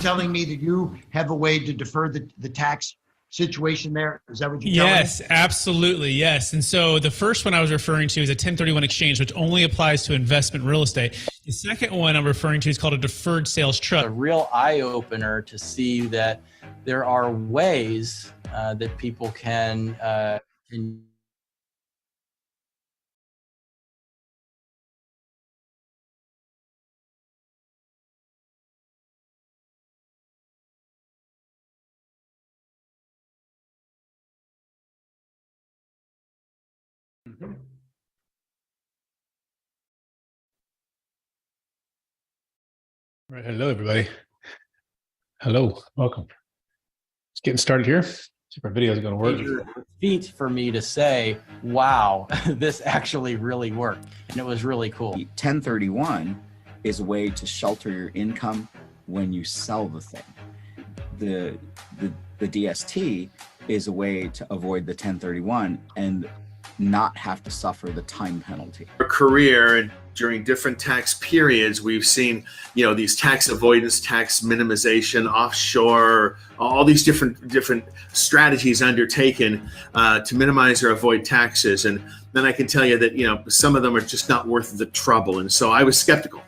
telling me that you have a way to defer the tax situation there? Is that what you're telling me? Yes, absolutely. Yes. And so the first one I was referring to is a 1031 exchange, which only applies to investment real estate. The second one I'm referring to is called a deferred sales trust. A real eye opener to see that there are ways that people can All right, hello everybody. Hello, welcome. Just getting started here. See if our video is going to work. major feat for me to say, wow, this actually really worked. And it was really cool. 1031 is a way to shelter your income when you sell the thing. The DST is a way to avoid the 1031 and not have to suffer the time penalty. Our career and during different tax periods, we've seen, these tax avoidance, tax minimization, offshore, all these different strategies undertaken to minimize or avoid taxes. And then I can tell you that, some of them are just not worth the trouble. And so I was skeptical.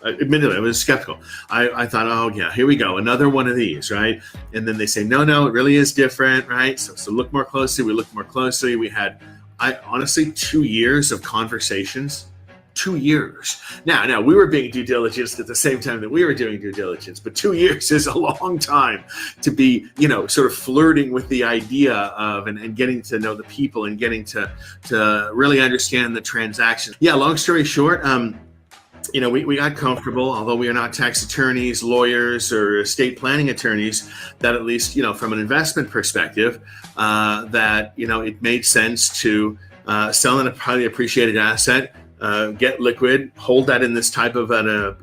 Admittedly, I was skeptical. I thought, oh yeah, here we go, another one of these, right? And then they say, no, it really is different, right? So look more closely. We looked more closely. We had, honestly, 2 years of conversations. 2 years. Now we were being due diligence at the same time that we were doing due diligence, but 2 years is a long time to be, sort of flirting with the idea of and getting to know the people and getting to really understand the transaction. Yeah, long story short, we got comfortable, although we are not tax attorneys, lawyers, or estate planning attorneys, that at least, from an investment perspective, that, it made sense to sell a highly appreciated asset, get liquid, hold that in this type of a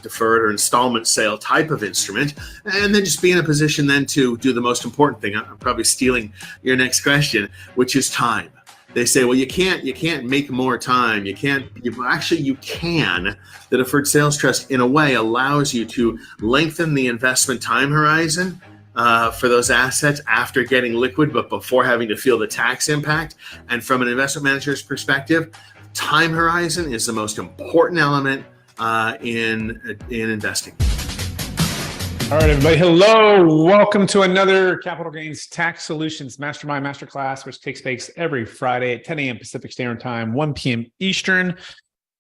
deferred or installment sale type of instrument, and then just be in a position then to do the most important thing. I'm probably stealing your next question, which is time. They say, well, you can't make more time. You can. The deferred sales trust, in a way, allows you to lengthen the investment time horizon for those assets after getting liquid, but before having to feel the tax impact. And from an investment manager's perspective, time horizon is the most important element in investing. All right, everybody. Hello. Welcome to another Capital Gains Tax Solutions Mastermind Masterclass, which takes place every Friday at 10 a.m. Pacific Standard Time, 1 p.m. Eastern,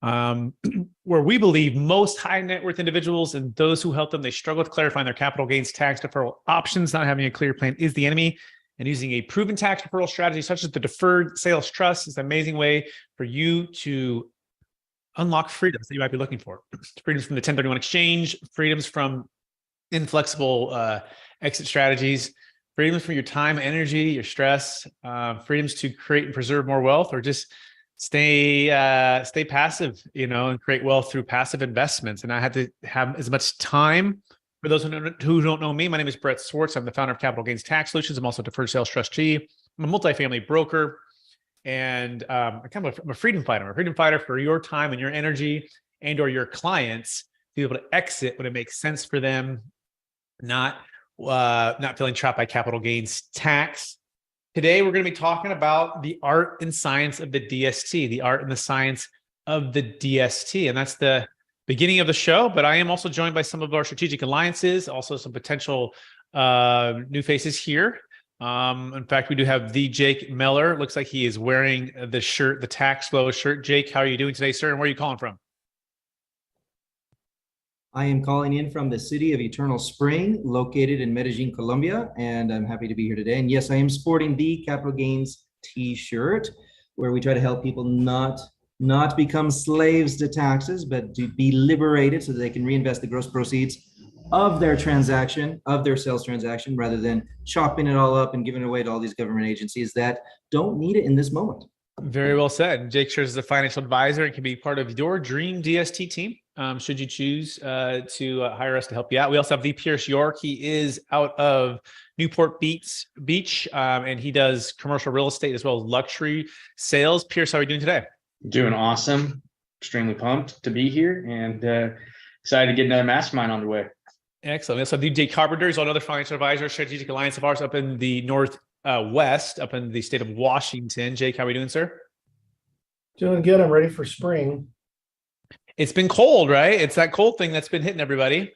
where we believe most high net worth individuals and those who help them, they struggle with clarifying their capital gains tax deferral options. Not having a clear plan is the enemy. And using a proven tax deferral strategy, such as the deferred sales trust, is an amazing way for you to unlock freedoms that you might be looking for. Freedoms from the 1031 exchange, freedoms from inflexible exit strategies, freedoms from your time, energy, your stress, freedoms to create and preserve more wealth, or just stay passive, and create wealth through passive investments. And I had to have as much time. For those who don't know me, my name is Brett Swartz. I'm the founder of Capital Gains Tax Solutions. I'm also a deferred sales trustee. I'm a multifamily broker, and I'm a freedom fighter. I'm a freedom fighter for your time and your energy, and or your clients to be able to exit when it makes sense for them, not feeling trapped by capital gains tax. Today, we're going to be talking about the art and science of the DST, the art and the science of the DST, and that's the beginning of the show. But I am also joined by some of our strategic alliances, also some potential new faces here. In fact, we do have the Jake Meller. Looks like he is wearing the shirt, the Tax Flow shirt. Jake, how are you doing today, sir? And where are you calling from? I am calling in from the city of Eternal Spring, located in Medellin, Colombia, and I'm happy to be here today. And yes, I am sporting the Capital Gains t-shirt, where we try to help people not become slaves to taxes, but to be liberated so that they can reinvest the gross proceeds of their transaction, of their sales transaction, rather than chopping it all up and giving it away to all these government agencies that don't need it in this moment. Very well said. Jake serves as a financial advisor and can be part of your dream DST team, should you choose to hire us to help you out. We also have the Pierce York. He is out of Newport Beach, and he does commercial real estate as well as luxury sales. Pierce, how are you doing today? Doing awesome. Extremely pumped to be here and excited to get another mastermind on the way. Excellent. We also have DJ Carpenter. He's another financial advisor, strategic alliance of ours up in the Northwest, up in the state of Washington. Jake, how are we doing, sir? Doing good. I'm ready for spring. It's been cold, right? It's that cold thing that's been hitting everybody.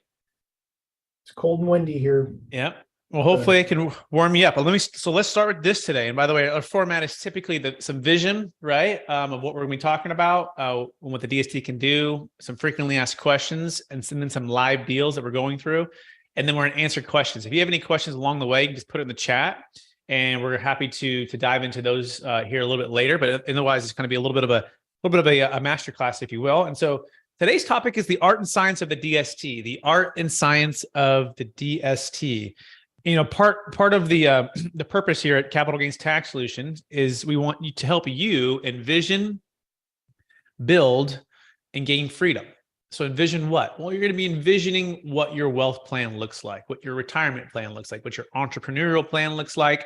It's cold and windy here. Yeah. Well, hopefully it can warm you up. But let's start with this today. And by the way, our format is typically some vision, right? Of what we're going to be talking about, and what the DST can do, some frequently asked questions, and then some live deals that we're going through. And then we're going to answer questions. If you have any questions along the way, you can just put it in the chat, and we're happy to dive into those here a little bit later. But otherwise, it's going to be a little bit of a masterclass, if you will. And so today's topic is the art and science of the DST. The art and science of the DST. You know, part of the purpose here at Capital Gains Tax Solutions is we want you to help you envision, build, and gain freedom. So envision what? Well, you're going to be envisioning what your wealth plan looks like, what your retirement plan looks like, what your entrepreneurial plan looks like.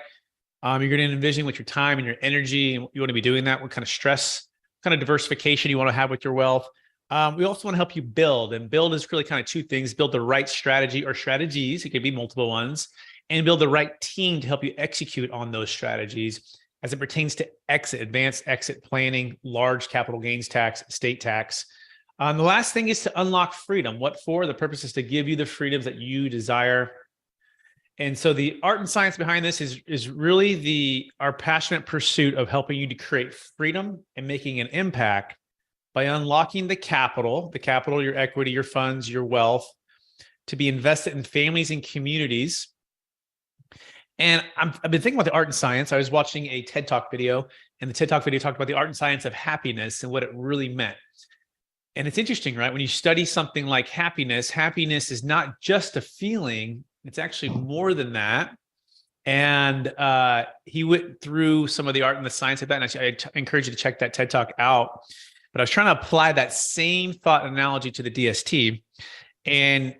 You're going to envision with your time and your energy, and you want to be doing that. What kind of stress, kind of diversification you want to have with your wealth. We also want to help you build, and build is really kind of two things: build the right strategy or strategies. It could be multiple ones. And build the right team to help you execute on those strategies as it pertains to advanced exit planning, large capital gains tax, estate tax. The last thing is to unlock freedom. What for? The purpose is to give you the freedoms that you desire. And so the art and science behind this is really our passionate pursuit of helping you to create freedom and making an impact by unlocking the capital, your equity, your funds, your wealth, to be invested in families and communities. And I've been thinking about the art and science. I was watching a TED Talk video, and the TED Talk video talked about the art and science of happiness and what it really meant. And it's interesting, right? When you study something like happiness, happiness is not just a feeling. It's actually more than that. And he went through some of the art and the science of that. And I encourage you to check that TED Talk out. But I was trying to apply that same thought analogy to the DST. And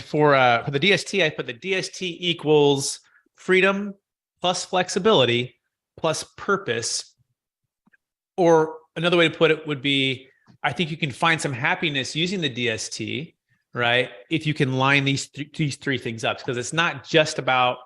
for the DST, I put the DST equals freedom plus flexibility plus purpose. Or another way to put it would be, I think you can find some happiness using the DST, right? If you can line these three things up, because it's not just about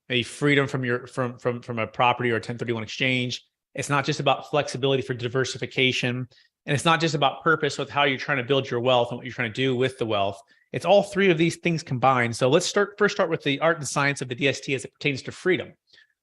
a freedom from a property or a 1031 exchange. It's not just about flexibility for diversification. And it's not just about purpose with how you're trying to build your wealth and what you're trying to do with the wealth. It's all three of these things combined. So let's first start with the art and science of the DST as it pertains to freedom.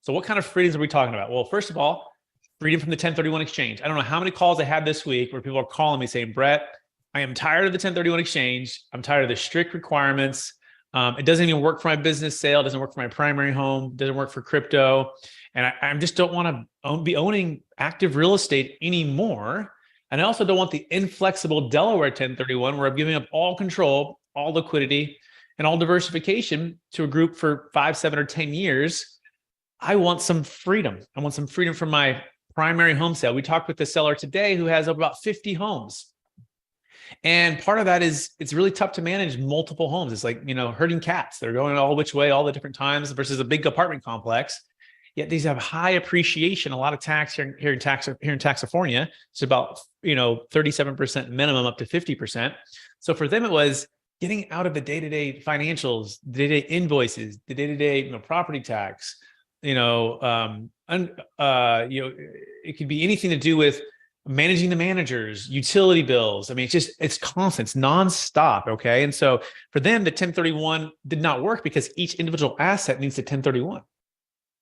So what kind of freedoms are we talking about? Well, first of all, freedom from the 1031 exchange. I don't know how many calls I had this week where people are calling me saying, Brett, I am tired of the 1031 exchange. I'm tired of the strict requirements. It doesn't even work for my business sale. It doesn't work for my primary home. It doesn't work for crypto. And I just don't want to be owning active real estate anymore. And I also don't want the inflexible Delaware 1031 where I'm giving up all control, all liquidity, and all diversification to a group for 5, 7, or 10 years. I want some freedom. I want some freedom from my primary home sale. We talked with the seller today who has about 50 homes. And part of that is it's really tough to manage multiple homes. It's like, herding cats. They're going all which way all the different times versus a big apartment complex. Yet these have high appreciation, a lot of tax here in California. It's about 37% minimum up to 50%. So for them, it was getting out of the day-to-day financials, the day-to-day invoices, the day-to-day property tax. It could be anything to do with managing the managers, utility bills. I mean, it's constant, it's nonstop. Okay. And so for them, the 1031 did not work because each individual asset needs a 1031.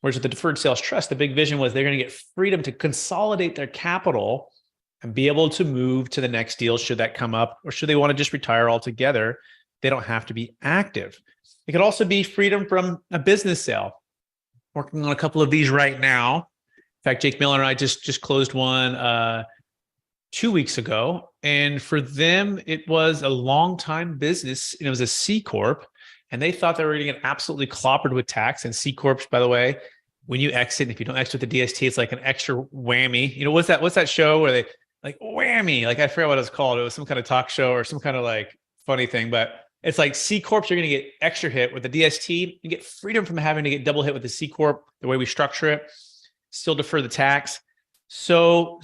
Whereas with the deferred sales trust, the big vision was they're going to get freedom to consolidate their capital and be able to move to the next deal should that come up, or should they want to just retire altogether. They don't have to be active. It could also be freedom from a business sale. Working on a couple of these right now. In fact, Jake Miller and I just closed one 2 weeks ago. And for them, it was a long-time business. It was a C Corp. And they thought they were going to get absolutely clobbered with tax. And C Corps, by the way, when you exit, if you don't exit with the DST, it's like an extra whammy. What's that show where they like whammy? Like I forget what it was called. It was some kind of talk show or some kind of like funny thing. But it's like C Corps, you're going to get extra hit. With the DST, you get freedom from having to get double hit with the C Corp, the way we structure it, still defer the tax. So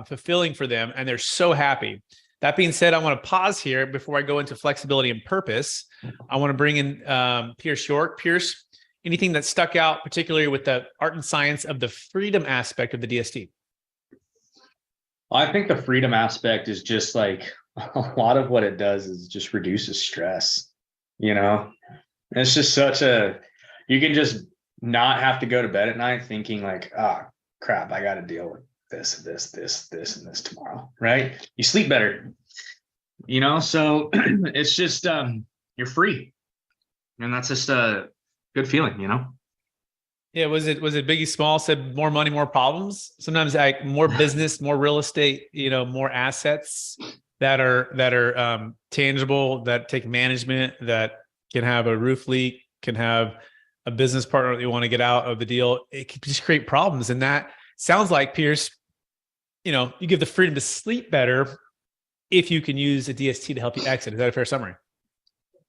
fulfilling for them. And they're so happy. That being said, I want to pause here before I go into flexibility and purpose. I want to bring in Pierce York. Pierce, anything that stuck out, particularly with the art and science of the freedom aspect of the DST? I think the freedom aspect is just like a lot of what it does is just reduces stress, you know? And it's just you can just not have to go to bed at night thinking like, ah, crap, I got to deal with this, and this tomorrow, right? You sleep better, you know? So it's just, you're free. And that's just a good feeling, you know? Yeah. Was it Biggie Small said more money, more problems? Sometimes like more business, more real estate, you know, more assets that are tangible, that take management, that can have a roof leak, can have a business partner that you want to get out of the deal. It can just create problems. And that sounds like, Pierce, you know, you give the freedom to sleep better if you can use a DST to help you exit. Is that a fair summary?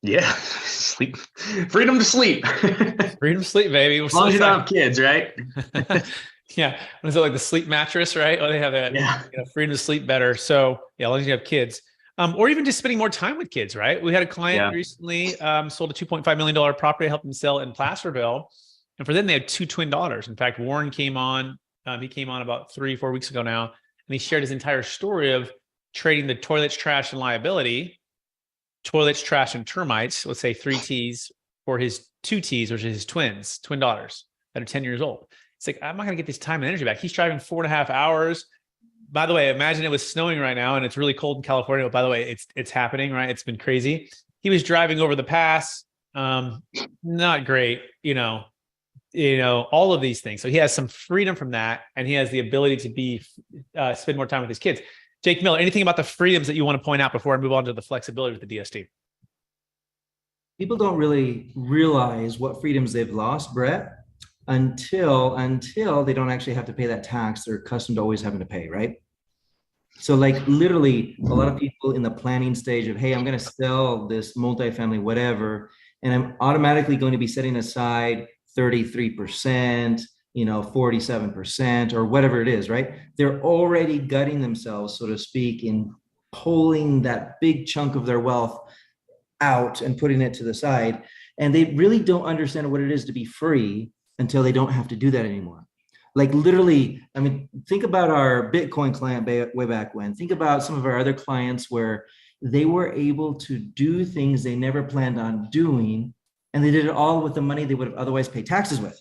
Yeah. Sleep. Freedom to sleep. Freedom to sleep, baby. As long as you don't have kids, right? Yeah. Was it like the sleep mattress, right? Oh, they have that, you know, freedom to sleep better. So yeah, as long as you have kids. Or even just spending more time with kids, right? We had a client recently sold a $2.5 million property, helped them sell in Placerville. And for them, they had 2 twin daughters. In fact, Warren came on. He came on about 3-4 weeks ago now, and he shared his entire story of trading the toilets, trash, and liability, toilets, trash, and termites, let's say 3 T's, for his 2 T's, which is his twin daughters that are 10 years old. It's like, I'm not going to get this time and energy back. He's driving 4.5 hours. By the way, imagine it was snowing right now and it's really cold in California. But by the way, it's happening, right? It's been crazy. He was driving over the pass. Not great, you know, all of these things. So he has some freedom from that, and he has the ability to spend more time with his kids. Jake Miller, anything about the freedoms that you want to point out before I move on to the flexibility with the DST? People don't really realize what freedoms they've lost, Brett, until they don't actually have to pay that tax they're accustomed to always having to pay, right? So like literally a lot of people in the planning stage of, hey, I'm going to sell this multifamily, whatever, and I'm automatically going to be setting aside 33%, 47% or whatever it is, right? They're already gutting themselves, so to speak, in pulling that big chunk of their wealth out and putting it to the side. And they really don't understand what it is to be free until they don't have to do that anymore. Like literally, I mean, think about our Bitcoin client way back when. Think about some of our other clients where they were able to do things they never planned on doing, and they did it all with the money they would have otherwise paid taxes with.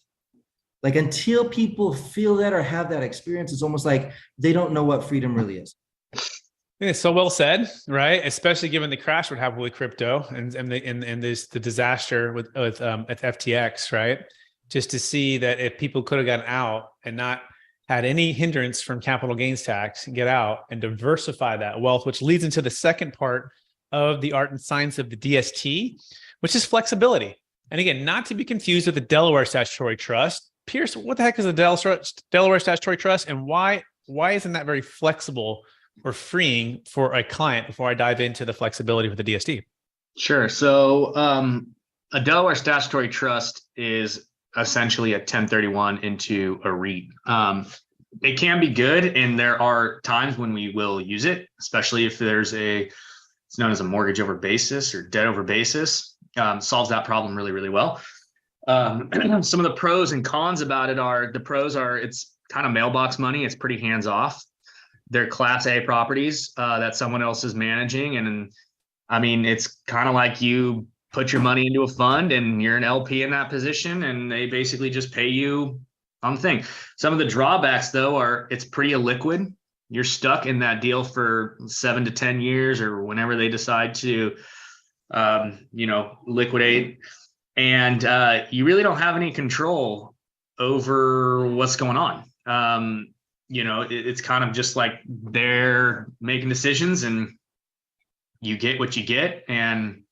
Like until people feel that or have that experience, it's almost like they don't know what freedom really is. Yeah, so well said, right? Especially given the crash would happen with crypto and the disaster with at FTX, right? Just to see that if people could have gotten out and not had any hindrance from capital gains tax, get out and diversify that wealth, which leads into the second part of the art and science of the DST, which is flexibility. And again, not to be confused with the Delaware Statutory Trust. Pierce, what the heck is the Delaware Statutory Trust, and why isn't that very flexible or freeing for a client before I dive into the flexibility with the DST? Sure. So a Delaware Statutory Trust is essentially a 1031 into a REIT. It can be good, and there are times when we will use it, especially if it's known as a mortgage over basis or debt over basis. Solves that problem really, really well. Some of the pros and cons about it are, the pros are it's kind of mailbox money. It's pretty hands off. They're Class A properties that someone else is managing. And I mean, it's kind of like you put your money into a fund and you're an LP in that position, and they basically just pay you on the thing. Some of the drawbacks, though, are it's pretty illiquid. You're stuck in that deal for 7 to 10 years or whenever they decide to, liquidate. And you really don't have any control over what's going on. It's kind of just like they're making decisions and you get what you get. And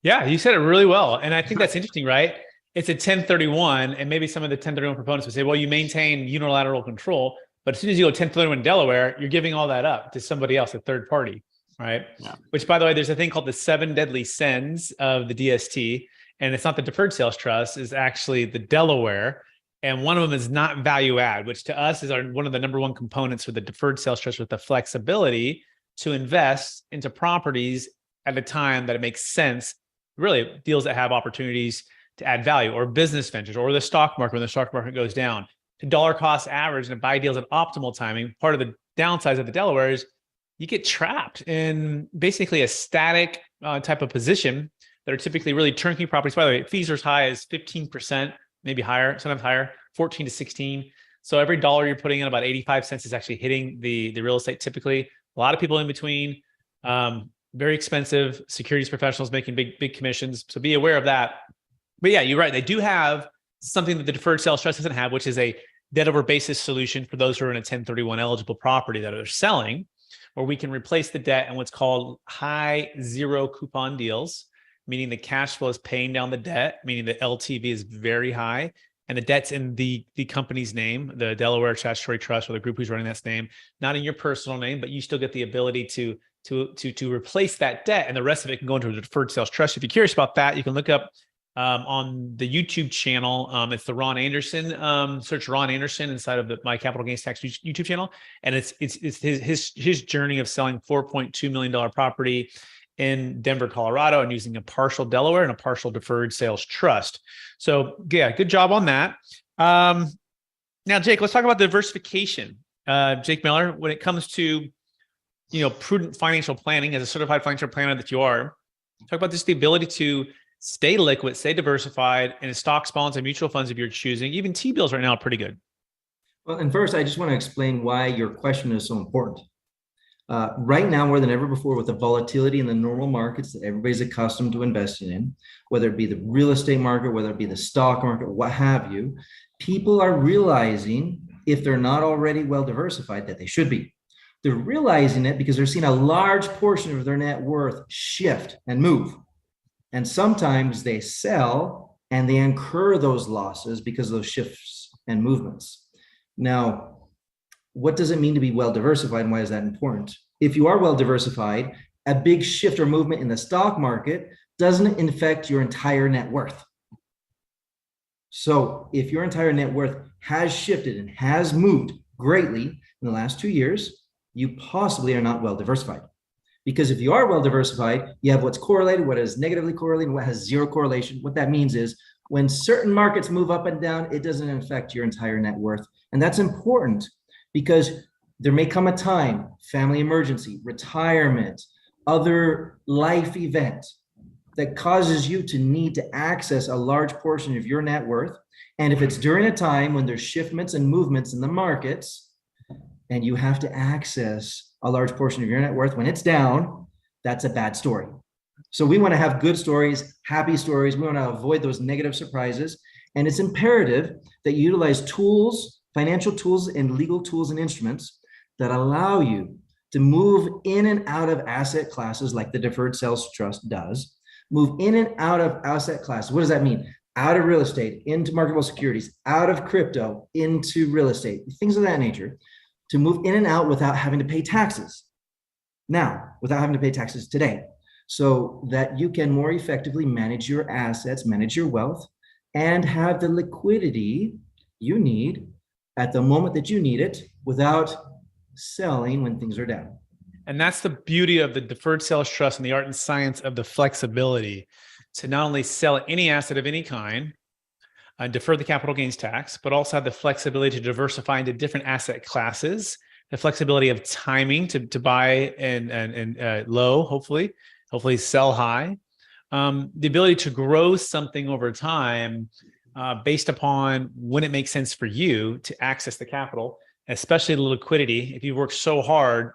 yeah, you said it really well. And I think that's interesting, right? It's a 1031, and maybe some of the 1031 proponents would say, well, you maintain unilateral control, but as soon as you go 1031 Delaware, you're giving all that up to somebody else, a third party, right? Yeah. Which, by the way, there's a thing called the 7 deadly sins of the DST, and it's not the deferred sales trust, it's actually the Delaware. And one of them is not value add, which to us is one of the number one components for the deferred sales trust, with the flexibility to invest into properties at a time that it makes sense, really deals that have opportunities to add value, or business ventures, or the stock market when the stock market goes down, to dollar cost average and buy deals at optimal timing. Part of the downsides of the Delaware is you get trapped in basically a static type of position that are typically really turnkey properties. By the way, fees are as high as 15%, maybe higher, sometimes higher, 14 to 16. So every dollar you're putting in, about 85 cents is actually hitting the real estate typically. A lot of people in between, very expensive securities professionals making big commissions. So be aware of that. But yeah, you're right. They do have something that the deferred sales trust doesn't have, which is a debt over basis solution for those who are in a 1031 eligible property that are selling, where we can replace the debt in what's called high zero coupon deals, meaning the cash flow is paying down the debt, meaning the LTV is very high, and the debt's in the company's name, the Delaware Statutory Trust, or the group who's running that's name, not in your personal name, but you still get the ability to replace that debt, and the rest of it can go into a deferred sales trust. If you're curious about that, you can look up on the YouTube channel. It's the Ron Anderson. Search Ron Anderson inside of the My Capital Gains Tax YouTube channel, and it's his journey of selling $4.2 million property in Denver, Colorado, and using a partial Delaware and a partial deferred sales trust. So yeah, good job on that. Now, Jake, let's talk about diversification. Jake Miller, when it comes to prudent financial planning, as a certified financial planner that you are, talk about just the ability to stay liquid, stay diversified, and in stocks, bonds, and mutual funds of your choosing. Even T-bills right now are pretty good. Well, and first, I just want to explain why your question is so important. Right now, more than ever before, with the volatility in the normal markets that everybody's accustomed to investing in, whether it be the real estate market, whether it be the stock market, what have you, people are realizing, if they're not already well diversified, that they should be. They're realizing it because they're seeing a large portion of their net worth shift and move. And sometimes they sell and they incur those losses because of those shifts and movements. Now, what does it mean to be well diversified, and why is that important? If you are well diversified, a big shift or movement in the stock market doesn't affect your entire net worth. So if your entire net worth has shifted and has moved greatly in the last 2 years, you possibly are not well diversified. Because if you are well diversified, you have what's correlated, what is negatively correlated, and what has zero correlation. What that means is when certain markets move up and down, it doesn't affect your entire net worth. And that's important because there may come a time, family emergency, retirement, other life event that causes you to need to access a large portion of your net worth. And if it's during a time when there's shifts and movements in the markets, and you have to access a large portion of your net worth when it's down, that's a bad story. So we want to have good stories, happy stories. We want to avoid those negative surprises. And it's imperative that you utilize tools, financial tools, and legal tools and instruments that allow you to move in and out of asset classes like the deferred sales trust does. Move in and out of asset classes. What does that mean? Out of real estate, into marketable securities, out of crypto, into real estate, things of that nature, to move in and out without having to pay taxes. Now, without having to pay taxes today, so that you can more effectively manage your assets, manage your wealth, and have the liquidity you need at the moment that you need it without selling when things are down. And that's the beauty of the deferred sales trust and the art and science of the flexibility to not only sell any asset of any kind, defer the capital gains tax, but also have the flexibility to diversify into different asset classes, the flexibility of timing to buy and low, hopefully sell high, the ability to grow something over time based upon when it makes sense for you to access the capital, especially the liquidity. If you work so hard,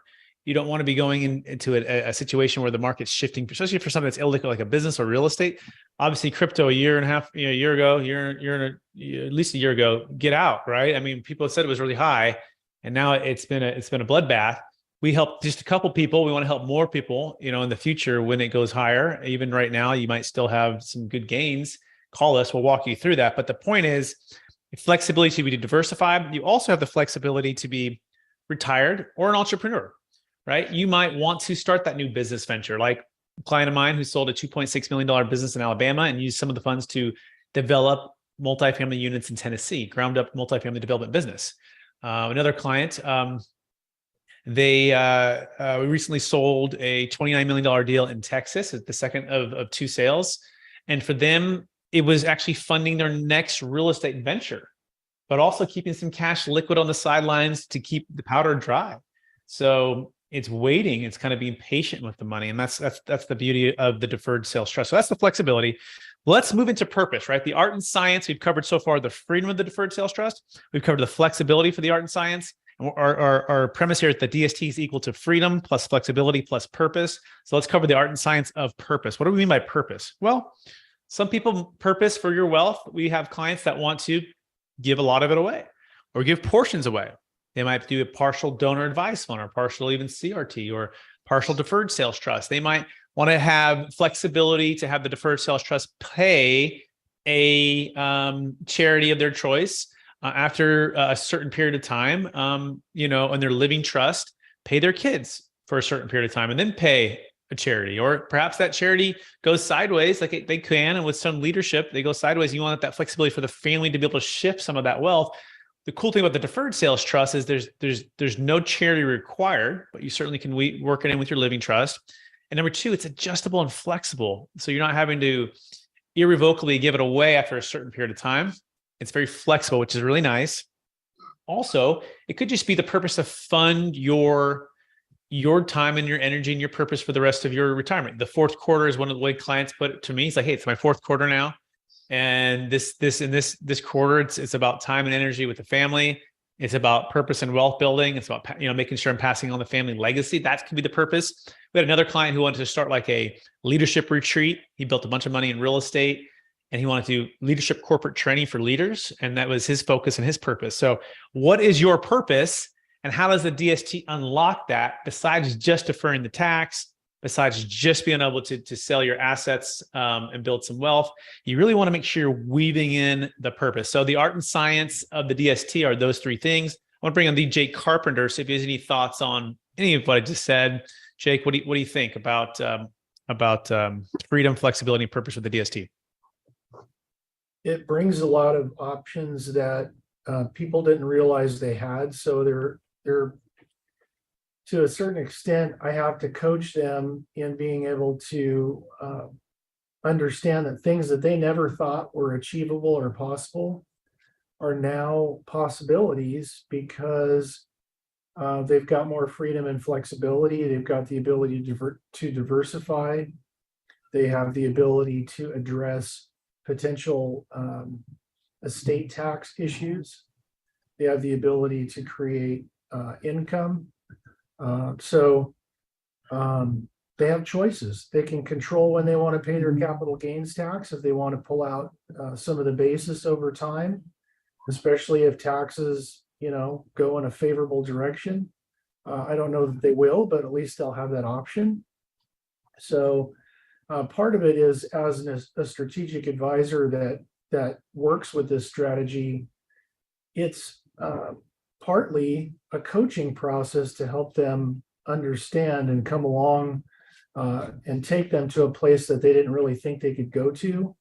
you don't want to be going into a situation where the market's shifting, especially for something that's illiquid like a business or real estate. Obviously, crypto a year ago, at least a year ago, get out, right? I mean, people said it was really high, and now it's been a bloodbath. We help just a couple people. We want to help more people, in the future when it goes higher. Even right now, you might still have some good gains. Call us, we'll walk you through that. But the point is, flexibility to be diversified. You also have the flexibility to be retired or an entrepreneur. Right? You might want to start that new business venture, like a client of mine who sold a $2.6 million business in Alabama and used some of the funds to develop multifamily units in Tennessee, ground up multifamily development business. Another client, we recently sold a $29 million deal in Texas. It's the second of two sales. And for them, it was actually funding their next real estate venture, but also keeping some cash liquid on the sidelines to keep the powder dry. So it's waiting. It's kind of being patient with the money. And that's the beauty of the deferred sales trust. So that's the flexibility. Let's move into purpose, right? The art and science, we've covered so far the freedom of the deferred sales trust. We've covered the flexibility for the art and science. And our premise here is that DST is equal to freedom plus flexibility plus purpose. So let's cover the art and science of purpose. What do we mean by purpose? Well, some people purpose for your wealth. We have clients that want to give a lot of it away or give portions away. They might do a partial donor advice fund or partial even CRT or partial deferred sales trust. They might want to have flexibility to have the deferred sales trust pay a charity of their choice after a certain period of time, and their living trust, pay their kids for a certain period of time and then pay a charity. Or perhaps that charity goes sideways, like they can, and with some leadership, they go sideways. You want that flexibility for the family to be able to shift some of that wealth. The cool thing about the deferred sales trust is there's no charity required, but you certainly can work it in with your living trust. And number two, it's adjustable and flexible. So you're not having to irrevocably give it away after a certain period of time. It's very flexible, which is really nice. Also, it could just be the purpose to fund your time and your energy and your purpose for the rest of your retirement. The fourth quarter is one of the way clients put it to me. It's like, hey, it's my fourth quarter now. And this quarter, it's about time and energy with the family. It's about purpose and wealth building. It's about, making sure I'm passing on the family legacy. That could be the purpose. We had another client who wanted to start like a leadership retreat. He built a bunch of money in real estate and he wanted to do leadership corporate training for leaders. And that was his focus and his purpose. So what is your purpose and how does the DST unlock that besides just deferring the tax, besides just being able to sell your assets and build some wealth? You really want to make sure you're weaving in the purpose. So the art and science of the DST are those three things. I want to bring on Jake Carpenter. So if he has any thoughts on any of what I just said, Jake, what do you think about freedom, flexibility, and purpose with the DST? It brings a lot of options that people didn't realize they had. So they're to a certain extent, I have to coach them in being able to understand that things that they never thought were achievable or possible are now possibilities because they've got more freedom and flexibility. They've got the ability to diversify. They have the ability to address potential estate tax issues. They have the ability to create income. So they have choices. They can control when they want to pay their capital gains tax, if they want to pull out some of the basis over time, especially if taxes, go in a favorable direction. I don't know that they will, but at least they'll have that option. So part of it is as a strategic advisor that works with this strategy, it's partly a coaching process to help them understand and come along and take them to a place that they didn't really think they could go to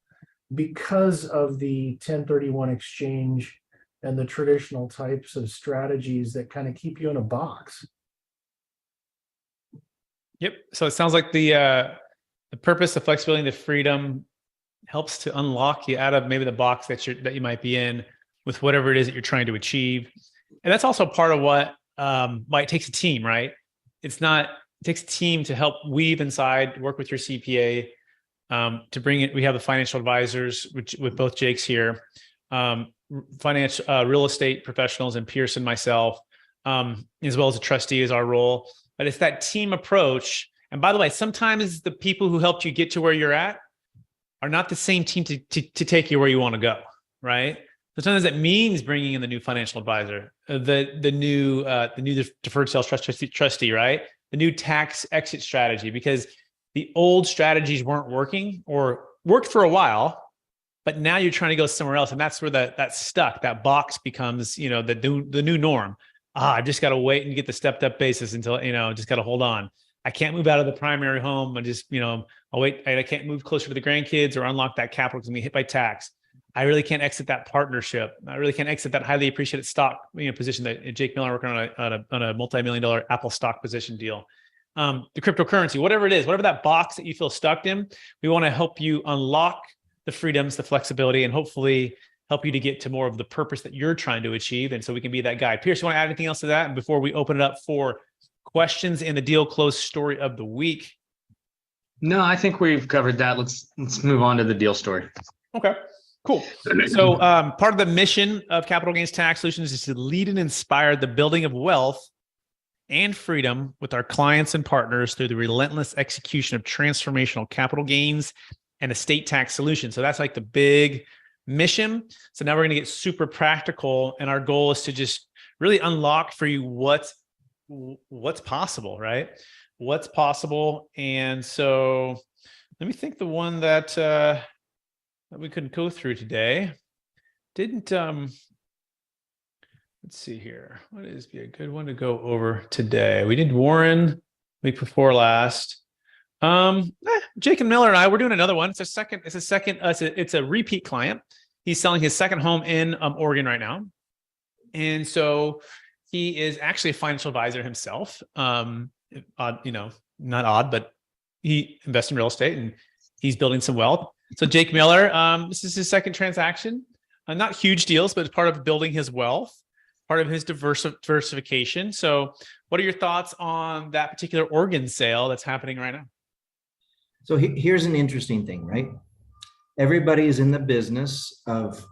because of the 1031 exchange and the traditional types of strategies that kind of keep you in a box. Yep. So it sounds like the purpose, the flexibility, the freedom helps to unlock you out of maybe the box that you might be in with whatever it is that you're trying to achieve. And that's also part of why it takes a team, right? It takes a team to help weave inside, work with your CPA to bring it. We have the financial advisors, which with both Jakes here, financial real estate professionals and Pierce and myself, as well as a trustee is our role. But it's that team approach. And by the way, sometimes the people who helped you get to where you're at are not the same team to take you where you want to go, right? So sometimes that means bringing in the new financial advisor, the new deferred sales trustee, right? The new tax exit strategy, because the old strategies weren't working or worked for a while, but now you're trying to go somewhere else, and that's where that box becomes, the new norm. I've just got to wait and get the stepped up basis until just got to hold on. I can't move out of the primary home. I just I'll wait. I can't move closer to the grandkids or unlock that capital because I'm gonna get hit by tax. I really can't exit that partnership. I really can't exit that highly appreciated stock position that Jake Miller working on a multi-million-dollar Apple stock position deal. The cryptocurrency, whatever it is, whatever that box that you feel stuck in, we want to help you unlock the freedoms, the flexibility, and hopefully help you to get to more of the purpose that you're trying to achieve. And so we can be that guide. Pierce, you want to add anything else to that? And before we open it up for questions in the deal close story of the week. No, I think we've covered that. Let's move on to the deal story. Okay, cool. So part of the mission of Capital Gains Tax Solutions is to lead and inspire the building of wealth and freedom with our clients and partners through the relentless execution of transformational capital gains and estate tax solutions. So that's like the big mission. So now we're going to get super practical, and our goal is to just really unlock for you what's possible, right? What's possible. And so let me think, the one that we couldn't go through today didn't let's see here. What is be a good one to go over today? We did Warren week before last. Jake and Miller and I, we're doing another one. It's a repeat client. He's selling his second home in Oregon right now. And so he is actually a financial advisor himself. Not odd, but he invests in real estate and he's building some wealth. So Jake Miller, this is his second transaction. Not huge deals, but it's part of building his wealth, part of his diversification. So what are your thoughts on that particular Oregon sale that's happening right now? So here's an interesting thing, right? Everybody is in the business of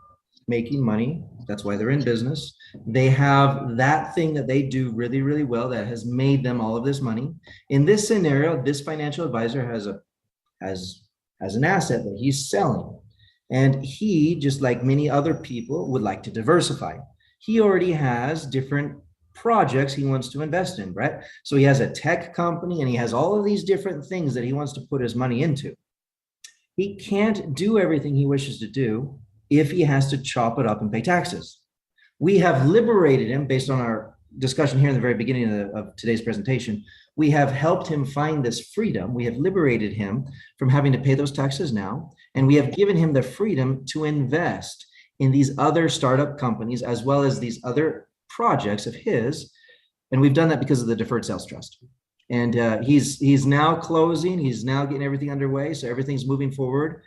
making money. That's why they're in business. They have that thing that they do really, really well that has made them all of this money. In this scenario, this financial advisor has an asset that he's selling. And he, just like many other people, would like to diversify. He already has different projects he wants to invest in, right? So he has a tech company and he has all of these different things that he wants to put his money into. He can't do everything he wishes to do if he has to chop it up and pay taxes. We have liberated him based on our discussion here in the very beginning of today's presentation. We have helped him find this freedom. We have liberated him from having to pay those taxes now. And we have given him the freedom to invest in these other startup companies, as well as these other projects of his. And we've done that because of the deferred sales trust. And he's now closing. He's now getting everything underway. So everything's moving forward.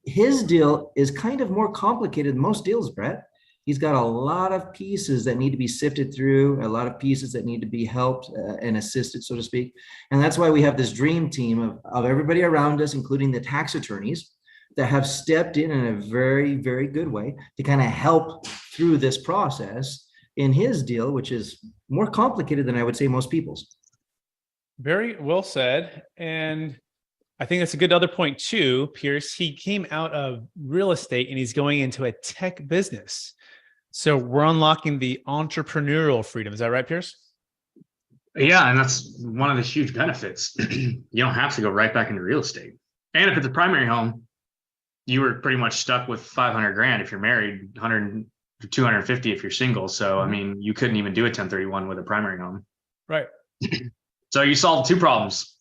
His deal is kind of more complicated than most deals, Brett. He's got a lot of pieces that need to be sifted through, a lot of pieces that need to be helped and assisted, so to speak. And that's why we have this dream team of everybody around us, including the tax attorneys, that have stepped in a very, very good way to kind of help through this process in his deal, which is more complicated than I would say most people's. Very well said. And I think that's a good other point too, Pierce. He came out of real estate and he's going into a tech business. So we're unlocking the entrepreneurial freedom. Is that right, Pierce? Yeah, and that's one of the huge benefits. You don't have to go right back into real estate. And if it's a primary home, you were pretty much stuck with 500 grand if you're married, 100 to 250 if you're single. So, I mean, you couldn't even do a 1031 with a primary home. Right. So you solved two problems.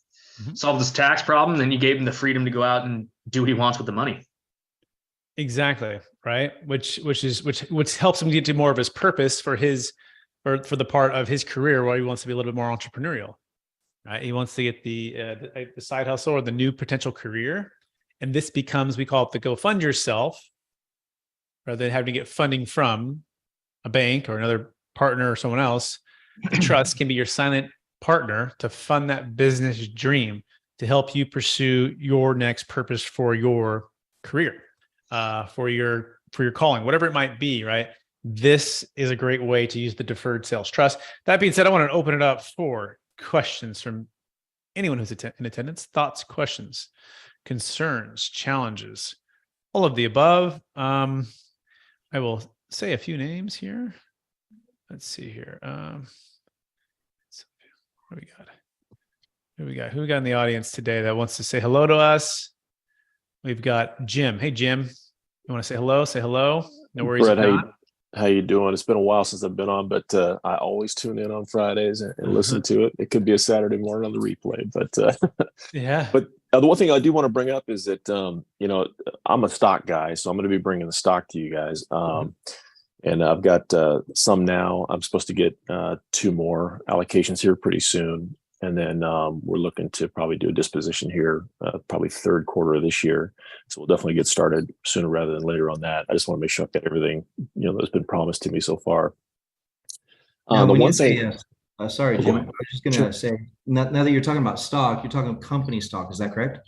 Solved this tax problem, then you gave him the freedom to go out and do what he wants with the money. Exactly. Right. Which helps him get to more of his purpose for the part of his career where he wants to be a little bit more entrepreneurial. Right. He wants to get the side hustle or the new potential career. And this becomes, we call it the go fund yourself, rather than having to get funding from a bank or another partner or someone else. The trust can be your silent partner to fund that business dream, to help you pursue your next purpose for your career, for your calling, whatever it might be, right? This is a great way to use the deferred sales trust. That being said, I want to open it up for questions from anyone who's in attendance. Thoughts, questions, concerns, challenges, all of the above. I will say a few names here. Let's see here. What do we got? Who we got in the audience today that wants to say hello to us? We've got Jim. Hey, Jim. You want to say hello? Say hello. No worries. Brett, how you doing? It's been a while since I've been on, but I always tune in on Fridays and listen to it. It could be a Saturday morning on the replay, but yeah. But The one thing I do want to bring up is that, I'm a stock guy, so I'm going to be bringing the stock to you guys. And I've got some now. I'm supposed to get 2 more allocations here pretty soon. And then we're looking to probably do a disposition here, probably third quarter of this year. So we'll definitely get started sooner rather than later on that. I just want to make sure I've got everything, that's been promised to me so far. Now, The when one you say, thing, sorry, Jim, I was just going to say, now that you're talking about stock, you're talking company stock. Is that correct?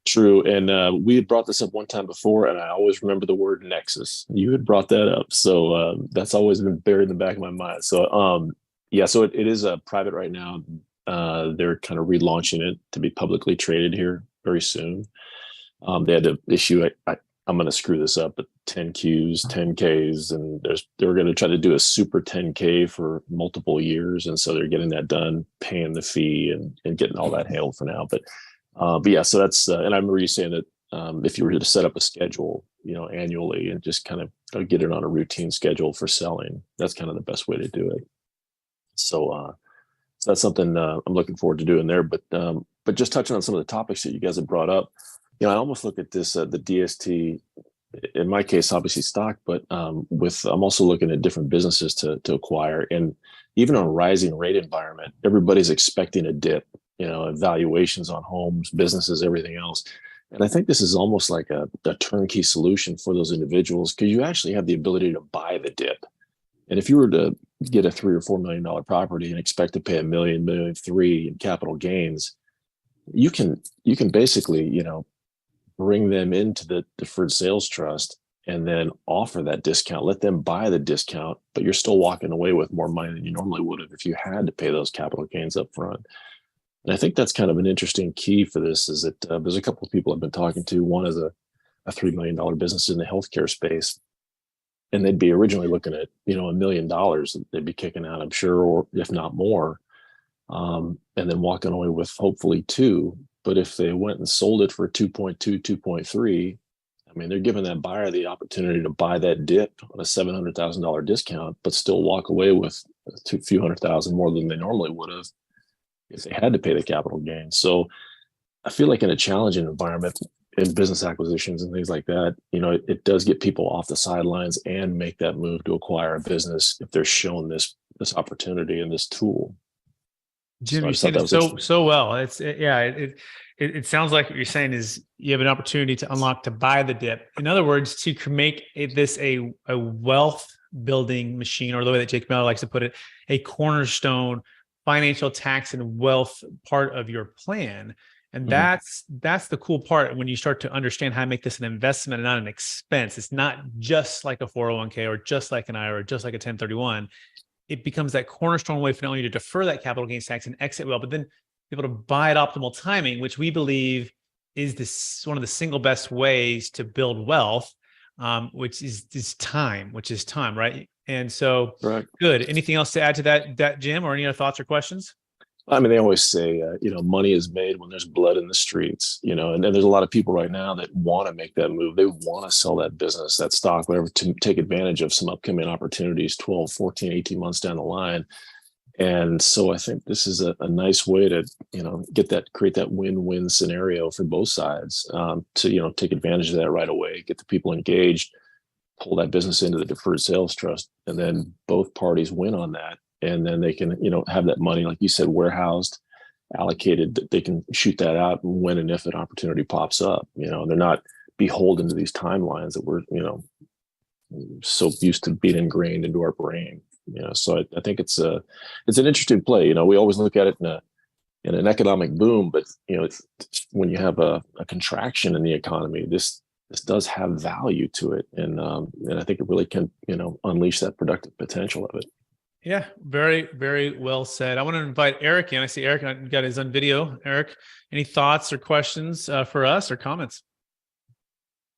true. And we had brought this up one time before, and I always remember the word nexus. You had brought that up. So that's always been buried in the back of my mind. So, yeah, so it is private right now. They're kind of relaunching it to be publicly traded here very soon. They had to issue, I'm going to screw this up, but 10 Qs, 10 Ks, and they were going to try to do a super 10K for multiple years. And so they're getting that done, paying the fee and getting all that handled for now. But yeah, so that's, and I remember you saying that if you were to set up a schedule, annually and just kind of get it on a routine schedule for selling, that's kind of the best way to do it. So that's something I'm looking forward to doing there. But just touching on some of the topics that you guys have brought up, I almost look at this, the DST, in my case, obviously stock, but I'm also looking at different businesses to acquire. And even on a rising rate environment, everybody's expecting a dip, valuations on homes, businesses, everything else. And I think this is almost like a turnkey solution for those individuals, because you actually have the ability to buy the dip. And if you were to get a $3 or $4 million property and expect to pay $1 million, $1.3 million in capital gains, you can basically, bring them into the deferred sales trust and then offer that discount, let them buy the discount, but you're still walking away with more money than you normally would have if you had to pay those capital gains up front. And I think that's kind of an interesting key for this, is that there's a couple of people I've been talking to. One is a $3 million business in the healthcare space, and they'd be originally looking at, $1 million that they'd be kicking out, I'm sure, or if not more, and then walking away with hopefully 2. But if they went and sold it for 2.2, 2.3, they're giving that buyer the opportunity to buy that dip on a $700,000 discount, but still walk away with a few $100,000 more than they normally would have if they had to pay the capital gain. So I feel like in a challenging environment in business acquisitions and things like that, it does get people off the sidelines and make that move to acquire a business if they're shown this opportunity and this tool. Jim, So you said it so well. It sounds like what you're saying is you have an opportunity to unlock to buy the dip. In other words, to make this a wealth building machine, or the way that Jake Miller likes to put it, a cornerstone financial tax and wealth part of your plan. And that's the cool part when you start to understand how to make this an investment and not an expense. It's not just like a 401k or just like an IRA or just like a 1031. It becomes that cornerstone way for not only to defer that capital gains tax and exit well, but then be able to buy at optimal timing, which we believe is one of the single best ways to build wealth, which is time, right? And so, Correct. Good. Anything else to add to that, Jim, or any other thoughts or questions? They always say, money is made when there's blood in the streets, and there's a lot of people right now that want to make that move. They want to sell that business, that stock, whatever, to take advantage of some upcoming opportunities 12, 14, 18 months down the line. And so I think this is a nice way to, create that win-win scenario for both sides, to, take advantage of that right away, get the people engaged, pull that business into the deferred sales trust, and then both parties win on that. And then they can, have that money, like you said, warehoused, allocated, that they can shoot that out when and if an opportunity pops up. They're not beholden to these timelines that we're, so used to being ingrained into our brain. So I think it's an interesting play. We always look at it in an economic boom, but when you have a contraction in the economy, this does have value to it, and I think it really can unleash that productive potential of it. Yeah, very, very well said. I want to invite Eric in. I see Eric got his own video. Eric, any thoughts or questions for us or comments?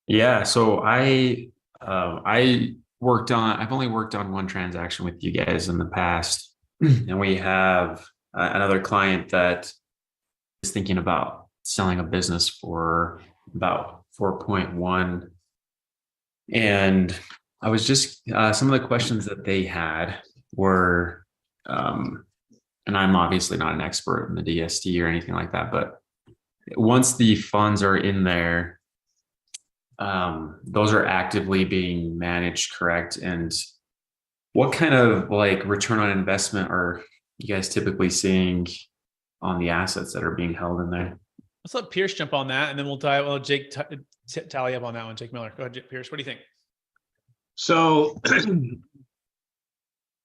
Yeah, so I've only worked on one transaction with you guys in the past, and we have another client that is thinking about selling a business for about 4.1. And I was just some of the questions that they had were, and I'm obviously not an expert in the DST or anything like that, but once the funds are in there, those are actively being managed, correct? And what kind of like return on investment are you guys typically seeing on the assets that are being held in there? Let's let Pierce jump on that, and then we'll dive. Well, Jake tally up on that one. Jake Miller, go ahead, Pierce. What do you think? So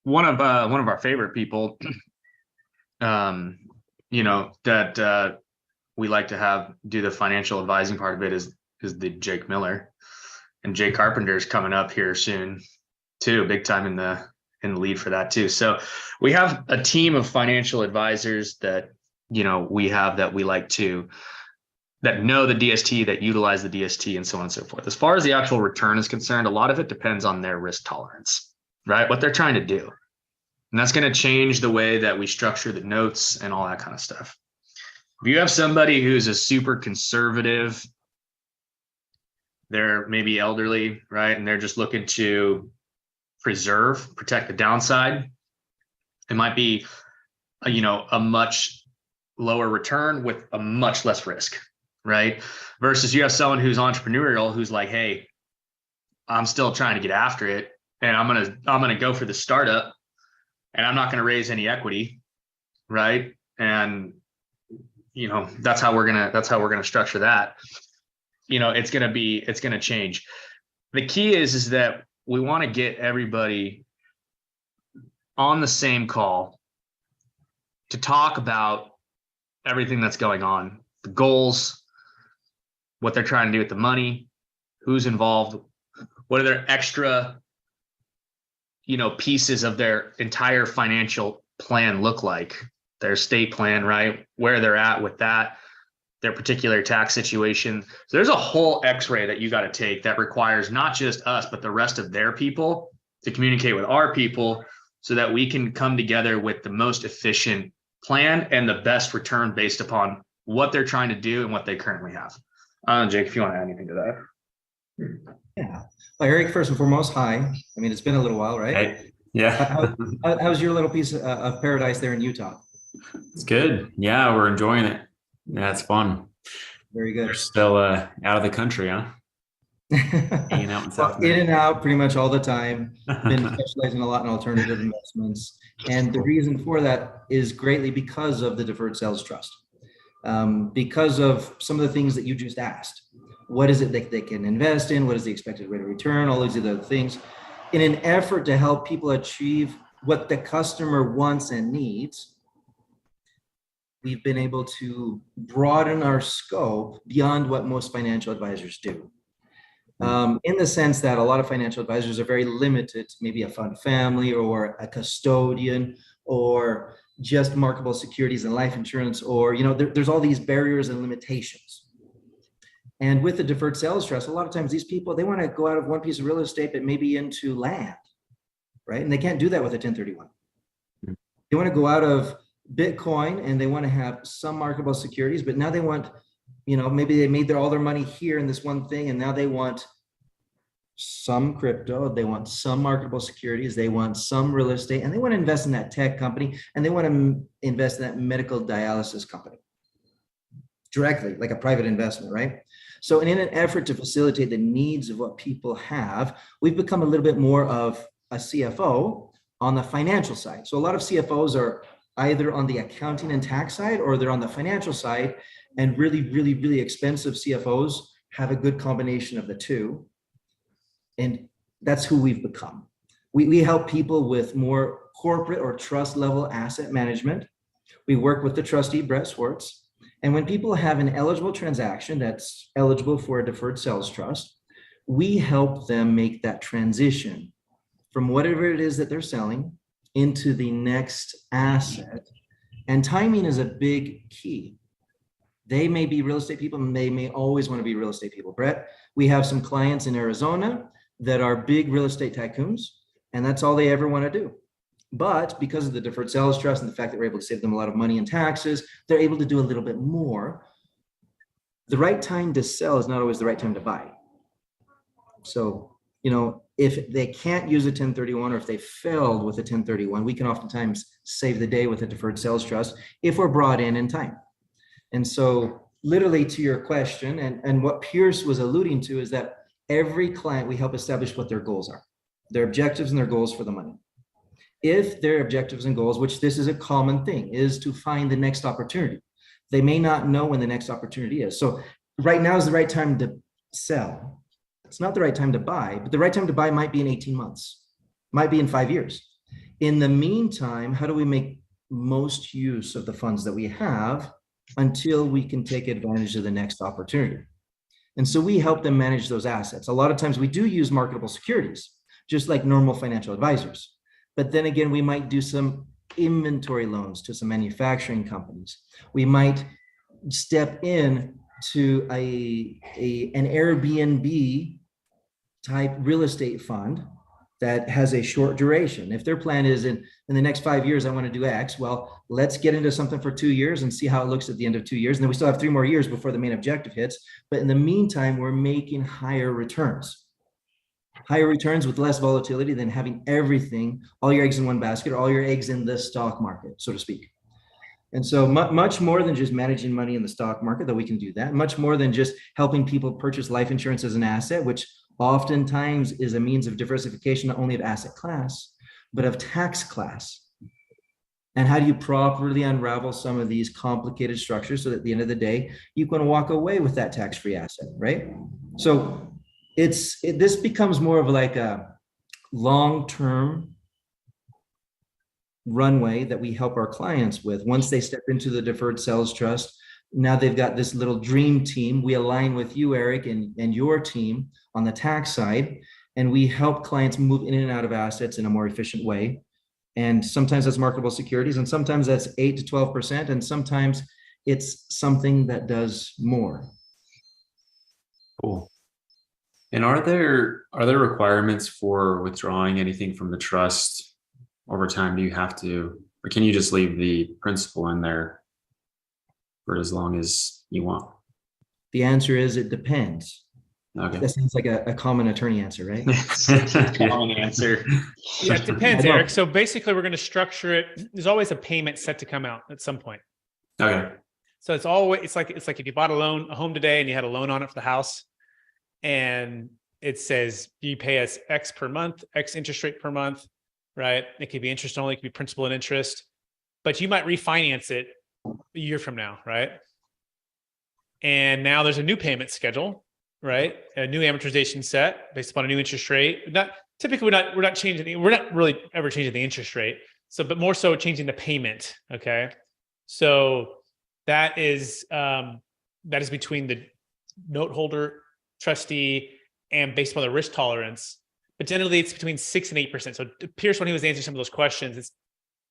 one of our favorite people, that we like to have do the financial advising part of it is the Jake Miller, and Jake Carpenter is coming up here soon too, big time in the lead for that too. So we have a team of financial advisors that we have that we like to, that know the DST, that utilize the DST, and so on and so forth. As far as the actual return is concerned, a lot of it depends on their risk tolerance, right? What they're trying to do. And that's going to change the way that we structure the notes and all that kind of stuff. If you have somebody who's a super conservative, they're maybe elderly, right? And they're just looking to protect the downside. It might be, a much lower return with a much less risk, right? Versus you have someone who's entrepreneurial, who's like, hey, I'm still trying to get after it, and I'm gonna go for the startup, and I'm not going to raise any equity, right? And that's how we're gonna structure that. It's gonna change. The key is that we want to get everybody on the same call to talk about everything that's going on, the goals, what they're trying to do with the money, who's involved, what are their extra, pieces of their entire financial plan look like, their estate plan, right? Where they're at with that, their particular tax situation. So there's a whole X-ray that you got to take that requires not just us, but the rest of their people to communicate with our people so that we can come together with the most efficient plan and the best return based upon what they're trying to do and what they currently have. Jake, if you want to add anything to that. Yeah. Well, Eric, first and foremost, hi. I mean, it's been a little while, right? Hey. Yeah. How's your little piece of paradise there in Utah? It's good. Yeah, we're enjoying it. Yeah, it's fun. Very good. You're still out of the country, huh? Hanging out in South America. In and out pretty much all the time. Been specializing a lot in alternative investments. And the reason for that is greatly because of the deferred sales trust. Because of some of the things that you just asked. What is it that they can invest in? What is the expected rate of return? All these other things. In an effort to help people achieve what the customer wants and needs, we've been able to broaden our scope beyond what most financial advisors do. In the sense that a lot of financial advisors are very limited to maybe a fund family or a custodian or just marketable securities and life insurance, or, there's all these barriers and limitations. And with the deferred sales trust, a lot of times these people, they want to go out of one piece of real estate, but maybe into land, right? And they can't do that with a 1031. They want to go out of Bitcoin and they want to have some marketable securities, but now they want, maybe they made all their money here in this one thing, and now they want some crypto, they want some marketable securities, they want some real estate, and they want to invest in that tech company, and they want to invest in that medical dialysis company directly, like a private investment, right? So in an effort to facilitate the needs of what people have, we've become a little bit more of a CFO on the financial side. So a lot of CFOs are either on the accounting and tax side, or they're on the financial side, and really, really, really expensive CFOs have a good combination of the two. And that's who we've become. We help people with more corporate or trust level asset management. We work with the trustee, Brett Swartz. And when people have an eligible transaction that's eligible for a deferred sales trust, we help them make that transition from whatever it is that they're selling into the next asset. And timing is a big key. They may be real estate people, and they may always want to be real estate people. Brett, we have some clients in Arizona that are big real estate tycoons, and that's all they ever want to do. But because of the deferred sales trust and the fact that we're able to save them a lot of money in taxes, they're able to do a little bit more. The right time to sell is not always the right time to buy. So, if they can't use a 1031, or if they failed with a 1031, we can oftentimes save the day with a deferred sales trust if we're brought in time. And so literally to your question, and what Pierce was alluding to is that every client we help establish what their goals are, their objectives and their goals for the money. If their objectives and goals, which this is a common thing, is to find the next opportunity, they may not know when the next opportunity is. So right now is the right time to sell. It's not the right time to buy, but the right time to buy might be in 18 months, might be in 5 years. In the meantime, how do we make most use of the funds that we have until we can take advantage of the next opportunity? And so we help them manage those assets. A lot of times we do use marketable securities, just like normal financial advisors. But then again, we might do some inventory loans to some manufacturing companies. We might step in to an Airbnb type real estate fund that has a short duration. If their plan is in the next 5 years, I want to do X, well, let's get into something for 2 years and see how it looks at the end of 2 years. And then we still have 3 more years before the main objective hits. But in the meantime, we're making higher returns with less volatility than having everything, all your eggs in one basket, or all your eggs in the stock market, so to speak. And so much more than just managing money in the stock market, though we can do that, much more than just helping people purchase life insurance as an asset, which oftentimes is a means of diversification, not only of asset class, but of tax class. And how do you properly unravel some of these complicated structures so that at the end of the day, you can walk away with that tax-free asset, right? So this becomes more of like a long-term runway that we help our clients with. Once they step into the deferred sales trust, now they've got this little dream team. We align with you, Eric, and your team on the tax side, and we help clients move in and out of assets in a more efficient way. And sometimes that's marketable securities, and sometimes that's 8 to 12%, and sometimes it's something that does more. Cool. And are there requirements for withdrawing anything from the trust over time? Do you have to, or can you just leave the principal in there for as long as you want? The answer is it depends. Okay. That sounds like a common attorney answer, right? Common answer. Yeah, it depends, Eric. So basically, we're going to structure it. There's always a payment set to come out at some point. Okay. So it's like if you bought a home today and you had a loan on it for the house, and it says you pay us X per month, X interest rate per month, right? It could be interest only, it could be principal and interest, but you might refinance it a year from now, right? And now there's a new payment schedule, right? A new amortization set based upon a new interest rate. We're not changing. We're not really ever changing the interest rate. So, but more so changing the payment. Okay, so that is between the note holder, trustee, and based upon the risk tolerance. But generally, it's between 6 and 8%. So Pierce, when he was answering some of those questions, it's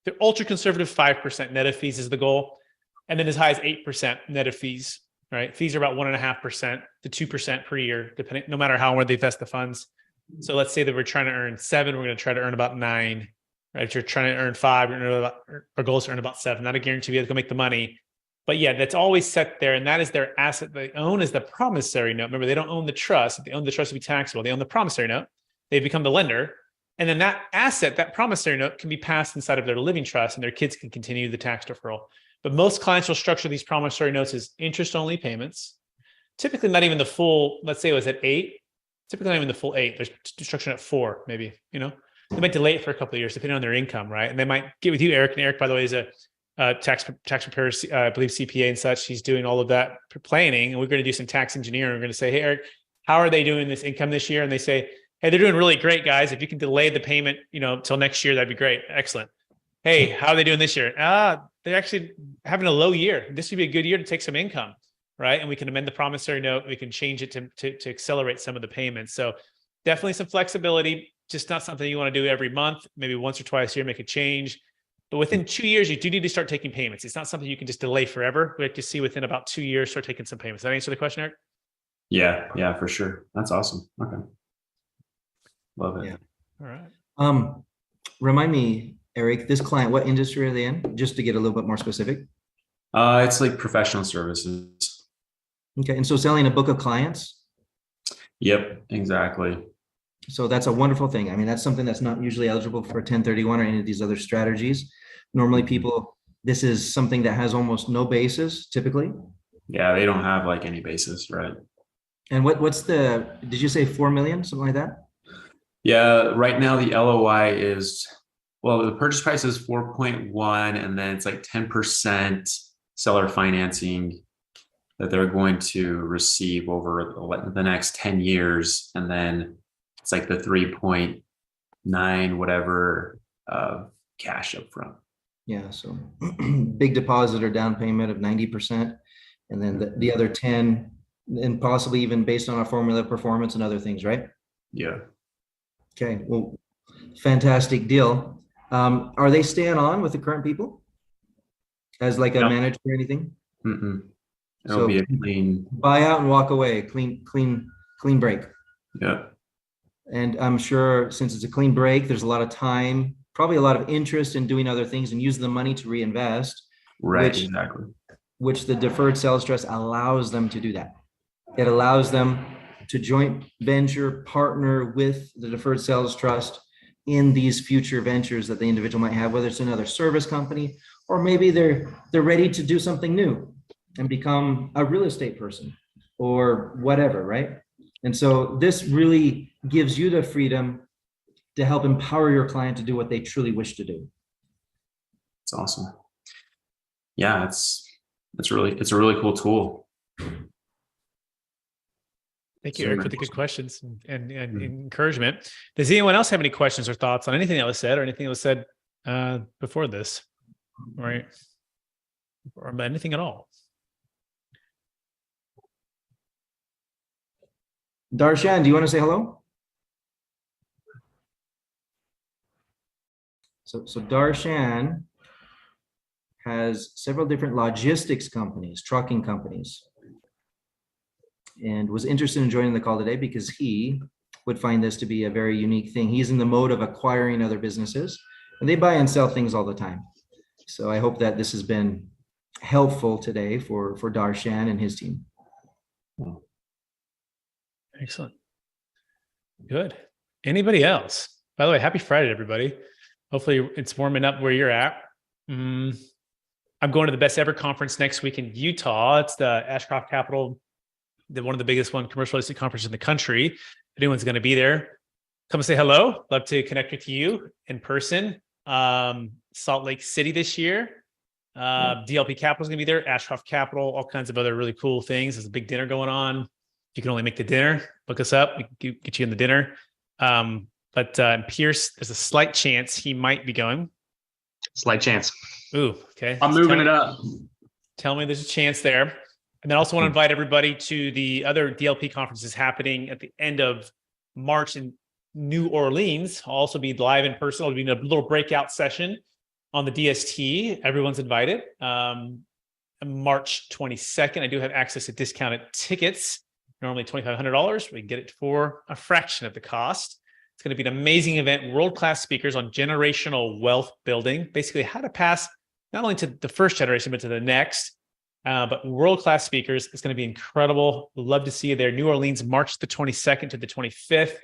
the ultra conservative 5% net of fees is the goal, and then as high as 8% net of fees. Right, fees are about 1.5% to 2% per year, depending, no matter how where they invest the funds. So let's say that we're trying to earn 7, we're going to try to earn about 9. Right, if you're trying to earn 5, our goal is to earn about 7. Not a guarantee we have to make the money, but yeah, that's always set there, and that is their asset they own is the promissory note. Remember, they don't own the trust. If they own the trust, to be taxable. They own the promissory note. They become the lender, and then that asset, that promissory note, can be passed inside of their living trust, and their kids can continue the tax deferral. But most clients will structure these promissory notes as interest-only payments. Typically, not even the full. Let's say it was at 8. Typically, not even the full 8. They're structuring at 4, maybe. They might delay it for a couple of years, depending on their income, right? And they might get with you, Eric. And Eric, by the way, is a tax preparer, I believe CPA and such. He's doing all of that planning, and we're going to do some tax engineering. We're going to say, hey, Eric, how are they doing this income this year? And they say, hey, they're doing really great, guys. If you can delay the payment, till next year, that'd be great. Excellent. Hey, how are they doing this year? They're actually having a low year. This would be a good year to take some income, right? And we can amend the promissory note. We can change it to accelerate some of the payments. So definitely some flexibility, just not something you want to do every month, maybe once or twice a year, make a change. But within 2 years, you do need to start taking payments. It's not something you can just delay forever. We like to see within about 2 years, start taking some payments. Does that answer the question, Eric? Yeah, for sure. That's awesome. Okay. Love it. Yeah. All right. Remind me, Eric, this client, what industry are they in? Just to get a little bit more specific. It's like professional services. Okay. And so selling a book of clients? Yep, exactly. So that's a wonderful thing. I mean, that's something that's not usually eligible for a 1031 or any of these other strategies. Normally this is something that has almost no basis typically, Yeah, they don't have like any basis, right? And what's did you say 4 million, something like that? Yeah, right now the LOI is, well, the purchase price is 4.1, and then it's like 10% seller financing that they're going to receive over the next 10 years. And then it's like the 3.9 whatever cash up front. Yeah, so big deposit or down payment of 90%, and then the other 10, and possibly even based on our formula of performance and other things, right? Yeah. Okay, well, fantastic deal. Are they staying on with the current people as like a No. manager or anything? It'll be a clean buy out and walk away, clean break. Yeah. And I'm sure since it's a clean break, there's a lot of time, probably a lot of interest in doing other things and use the money to reinvest. Right, exactly. Which the deferred sales trust allows them to do that. It allows them to joint venture partner with the deferred sales trust in these future ventures that the individual might have, whether it's another service company, or maybe they're ready to do something new and become a real estate person or whatever, right? And so this really gives you the freedom to help empower your client to do what they truly wish to do. It's awesome. Yeah, it's a really cool tool. Thank you, Eric, for the good questions and encouragement. Does anyone else have any questions or thoughts on anything that was said or anything that was said before this, right? Or anything at all? Darshan, do you want to say hello? So Darshan has several different logistics companies, trucking companies, and was interested in joining the call today because he would find this to be a very unique thing. He's in the mode of acquiring other businesses, and they buy and sell things all the time. So I hope that this has been helpful today for Darshan and his team. Excellent. Good. Anybody else? By the way, happy Friday, everybody. Hopefully it's warming up where you're at. I'm going to the best ever conference next week in Utah. It's the Ashcroft Capital, one of the biggest commercial real estate conferences in the country. If anyone's going to be there, come say hello. Love to connect with you in person. Salt Lake City this year. DLP Capital is going to be there. Ashcroft Capital, all kinds of other really cool things. There's a big dinner going on. If you can only make the dinner, look us up. We can get you in the dinner. But Pierce, there's a slight chance he might be going. Slight chance. Ooh, okay. I'm moving it up. Tell me there's a chance there. And then I also want to invite everybody to the other DLP conferences happening at the end of March in New Orleans. I'll also be live in person. I'll be in a little breakout session on the DST. Everyone's invited. March 22nd, I do have access to discounted tickets. Normally $2,500. We can get it for a fraction of the cost. It's going to be an amazing event. World-class speakers on generational wealth building. Basically, how to pass not only to the first generation, but to the next. But world-class speakers. It's going to be incredible. Love to see you there. New Orleans, March the 22nd to the 25th.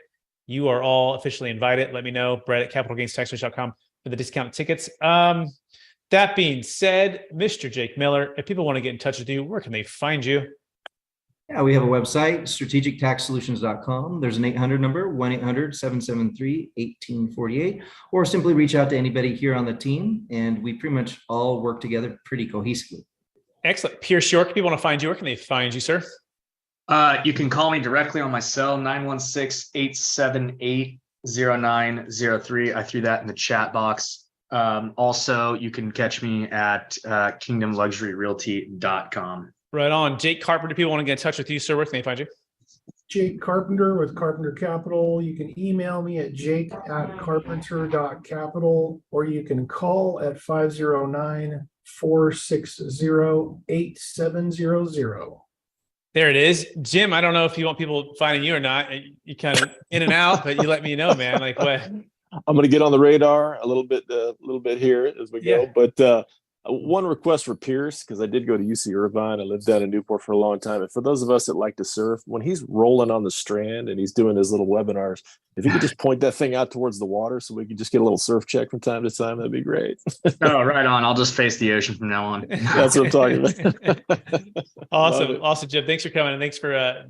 You are all officially invited. Let me know, Brett at capitalgainstaxsolutions.com for the discounted tickets. That being said, Mr. Jake Miller, if people want to get in touch with you, where can they find you? Yeah, we have a website, strategictaxsolutions.com. There's an 800 number, 1-800-773-1848, or simply reach out to anybody here on the team, and we pretty much all work together pretty cohesively. Excellent. Pierce York, if people want to find you, where can they find you, sir? You can call me directly on my cell, 916-878-0903. I threw that in the chat box. Also, you can catch me at kingdomluxuryrealty.com. Right on. Jake Carpenter, people want to get in touch with you, sir. Where can they find you? Jake Carpenter with Carpenter Capital. You can email me at jake@carpenter.capital, or you can call at 509-460-8700. There it is. Jim, I don't know if you want people finding you or not. You kind of in and out, but you let me know, man. Like what? I'm going to get on the radar a little bit here as we go. But One request for Pierce, because I did go to UC Irvine. I lived down in Newport for a long time. And for those of us that like to surf, when he's rolling on the strand and he's doing his little webinars, if you could just point that thing out towards the water so we can just get a little surf check from time to time, that'd be great. Oh, right on. I'll just face the ocean from now on. That's what I'm talking about. Awesome, Jim. Thanks for coming, and thanks for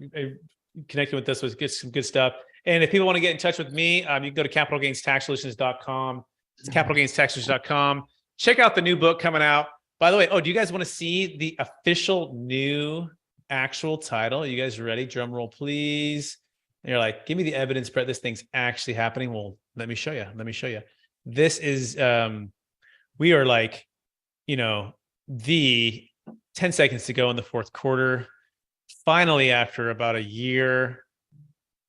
connecting with us with some good stuff. And if people want to get in touch with me, you can go to capitalgainstaxsolutions.com. It's capitalgainstaxsolutions.com. Check out the new book coming out. By the way, do you guys want to see the official new actual title? Are you guys ready? Drum roll, please. And you're like, give me the evidence, Brett. This thing's actually happening. Well, let me show you. This is, we are like, the 10 seconds to go in the fourth quarter. Finally, after about a year,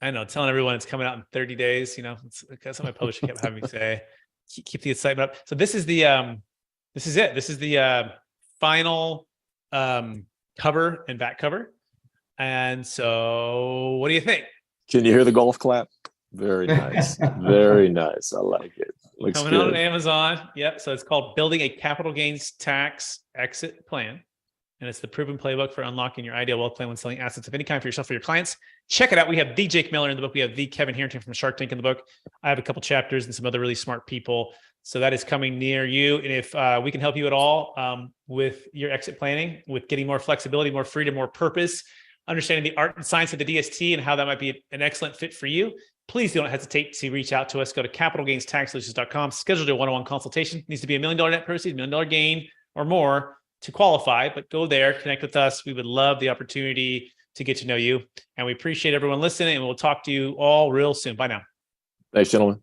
I know, telling everyone it's coming out in 30 days, that's what my publisher kept having me say. Keep the excitement up. So this is the this is it. This is the final cover and back cover. And so what do you think? Can you hear the golf clap? Very nice. Very nice. I like it. Looks coming good. out on Amazon. Yep. So it's called Building a Capital Gains Tax Exit Plan. And it's the proven playbook for unlocking your ideal wealth plan when selling assets of any kind for yourself or your clients. Check it out. We have the Jake Miller in the book. We have the Kevin Harrington from Shark Tank in the book. I have a couple chapters and some other really smart people. So that is coming near you. And if we can help you at all with your exit planning, with getting more flexibility, more freedom, more purpose, understanding the art and science of the DST and how that might be an excellent fit for you, please don't hesitate to reach out to us. Go to capitalgainstaxsolutions.com. Schedule a one-on-one consultation. It needs to be $1 million net proceeds, $1 million gain or more to qualify, but go there, connect with us. We would love the opportunity to get to know you. And we appreciate everyone listening, and we'll talk to you all real soon. Bye now. Thanks, gentlemen.